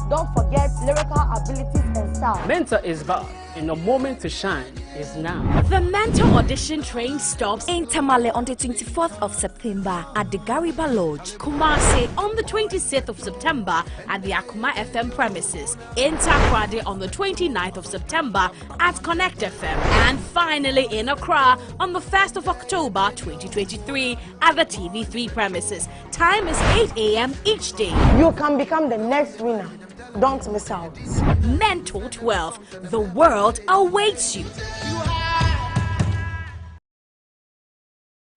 Don't forget lyrical abilities and style. Mentor is back, and the moment to shine is now. The Mentor audition train stops in Tamale on the 24th of September at the Gariba Lodge. Kumasi on the 26th of September at the Akuma FM premises. In Takoradi on the 29th of September at Connect FM. And finally in Accra on the 1st of October 2023 at the TV3 premises. Time is 8 a.m. each day. You can become the next winner. Don't miss out. Mentor 12. The world awaits you.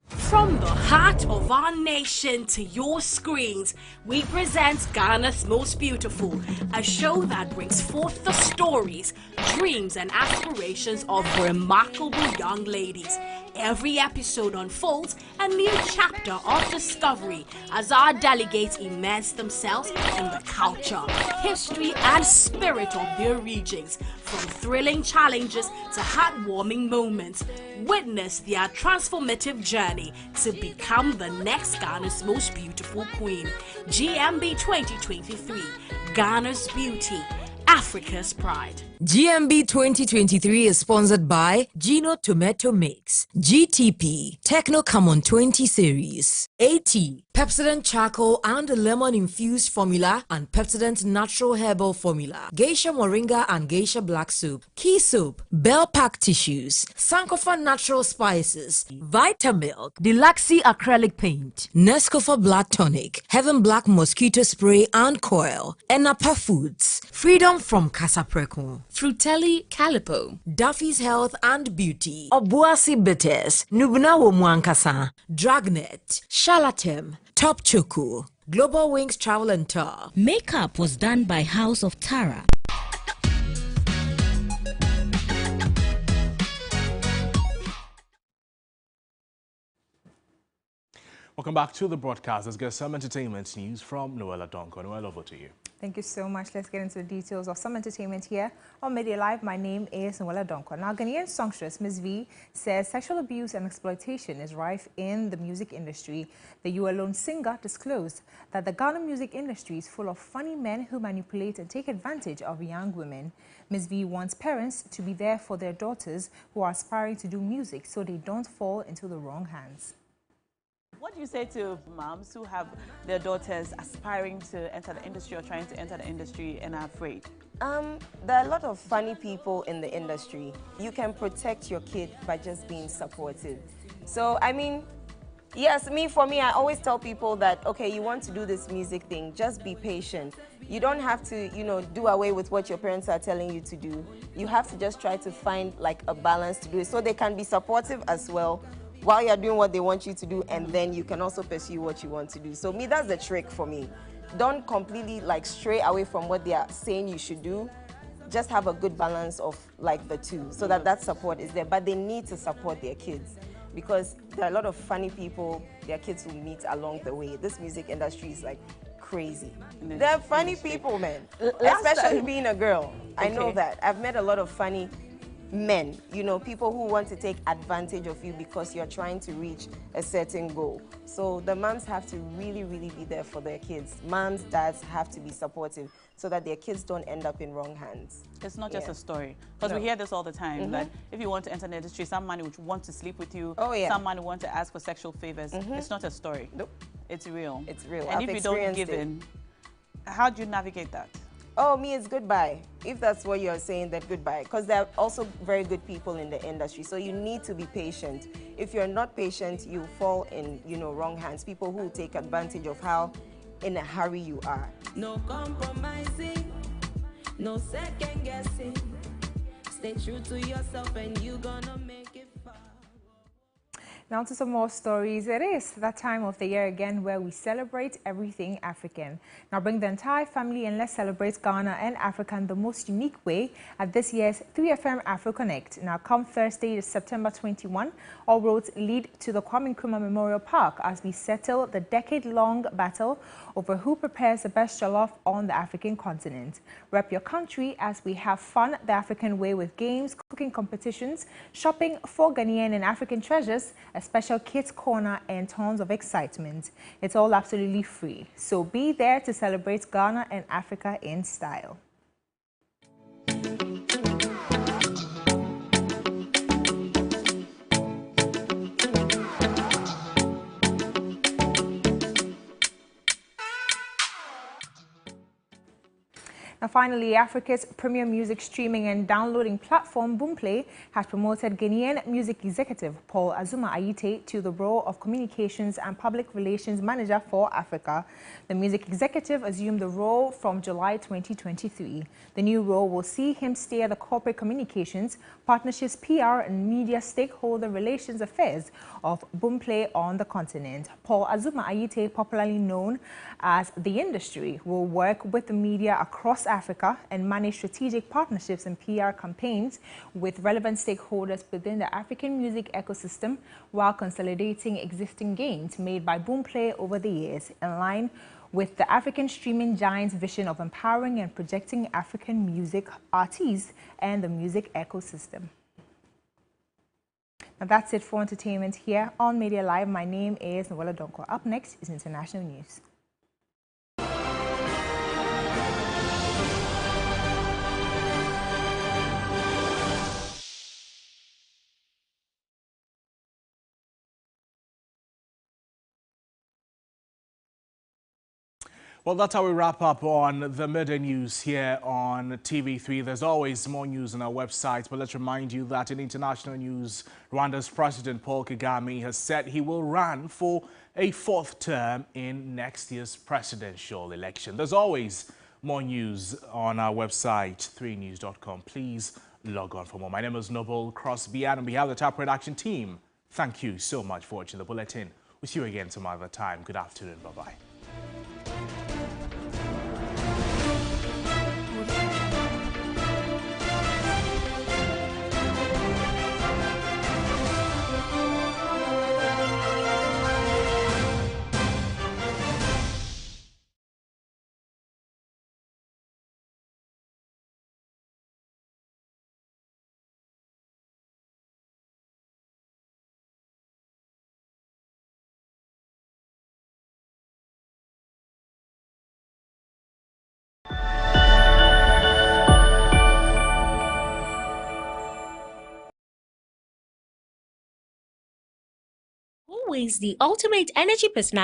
From the heart of our nation to your screens, we present Ghana's Most Beautiful, a show that brings forth the stories, dreams and aspirations of remarkable young ladies. Every episode unfolds a new chapter of discovery as our delegates immerse themselves in the culture, history and spirit of their regions. From thrilling challenges to heartwarming moments, witness their transformative journey to become the next Ghana's Most Beautiful Queen. GMB 2023, Ghana's Beauty, Africa's Pride. GMB 2023 is sponsored by Gino Tomato Mix, GTP, Techno Common 20 Series, AT, Pepsodent Charcoal and Lemon Infused Formula and Pepsodent Natural Herbal Formula, Geisha Moringa and Geisha Black Soup, Key Soap, Bell Pack Tissues, Sankofa Natural Spices, Vitamilk, Deluxy Acrylic Paint, Nescafe Blood Tonic, Heaven Black Mosquito Spray and Coil, Enapa Foods, Freedom from Casapreco, Frutelli Calipo, Duffy's Health and Beauty, Obuasi Bitters, Nubna Mwankasa, Dragnet, Shalatem, Top Choco, Global Wings Travel and Tour. Makeup was done by House of Tara. Welcome back to the broadcast. Let's get some entertainment news from Noella Donko. Noella, over to you. Thank you so much. Let's get into the details of some entertainment here on Media Live. My name is Noella Donko. Now, Ghanaian songstress Ms. V says sexual abuse and exploitation is rife in the music industry. The You Alone singer disclosed that the Ghana music industry is full of funny men who manipulate and take advantage of young women. Ms. V wants parents to be there for their daughters who are aspiring to do music so they don't fall into the wrong hands. What do you say to moms who have their daughters aspiring to enter the industry or trying to enter the industry and are afraid? There are a lot of funny people in the industry. You can protect your kid by just being supportive. So, I mean, yes, for me, I always tell people that, okay, you want to do this music thing, just be patient. You don't have to, do away with what your parents are telling you to do. You have to just try to find like a balance to do it so they can be supportive as well, while you're doing what they want you to do, and then you can also pursue what you want to do. So that's the trick for me. Don't completely stray away from what they are saying you should do. Just have a good balance of the two so that support is there. But they need to support their kids because there are a lot of funny people their kids will meet along the way. This music industry is crazy. They're funny people, man. Especially being a girl. I know that. I've met a lot of funny men, people who want to take advantage of you because you're trying to reach a certain goal. So the moms have to really, really be there for their kids. Moms, dads have to be supportive so that their kids don't end up in wrong hands. It's not just a story. Because we hear this all the time, that if you want to enter the industry, some man would want to sleep with you, some man would want to ask for sexual favors. It's not a story. Nope. It's real. It's real. And if you don't give in, how do you navigate that? Oh, it's goodbye. If that's what you're saying, then goodbye. Because there are also very good people in the industry. So you need to be patient. If you're not patient, you fall in, wrong hands. People who take advantage of how in a hurry you are. No compromising, no second guessing. Stay true to yourself and you're gonna make it far. Now to some more stories. It is that time of the year again where we celebrate everything African. Now bring the entire family and let's celebrate Ghana and Africa in the most unique way at this year's 3FM Afro Connect. Now come Thursday, September 21, all roads lead to the Kwame Nkrumah Memorial Park as we settle the decade-long battle over who prepares the best jollof on the African continent. Rep your country as we have fun the African way with games, cooking competitions, shopping for Ghanaian and African treasures, a special kids corner and tons of excitement. It's all absolutely free. So be there to celebrate Ghana and Africa in style. Now finally, Africa's premier music streaming and downloading platform Boomplay has promoted Ghanaian music executive Paul Azuma Ayite to the role of Communications and Public Relations Manager for Africa. The music executive assumed the role from July 2023. The new role will see him steer the corporate communications, partnerships, PR and media stakeholder relations affairs of Boomplay on the continent. Paul Azuma Ayite, popularly known as The Industry, will work with the media across Africa and manage strategic partnerships and PR campaigns with relevant stakeholders within the African music ecosystem while consolidating existing gains made by Boomplay over the years, in line with the African streaming giant's vision of empowering and projecting African music artists and the music ecosystem. Now that's it for entertainment here on Media Live. My name is Noella Donko. Up next is international news. Well, that's how we wrap up on the midday news here on TV3. There's always more news on our website, but let's remind you that in international news, Rwanda's President Paul Kagame has said he will run for a fourth term in next year's presidential election. There's always more news on our website, 3news.com. Please log on for more. My name is Noble Crosby, and on behalf of the top production team, thank you so much for watching the bulletin. We'll see you again some other time. Good afternoon. Bye-bye. always the ultimate energy personality.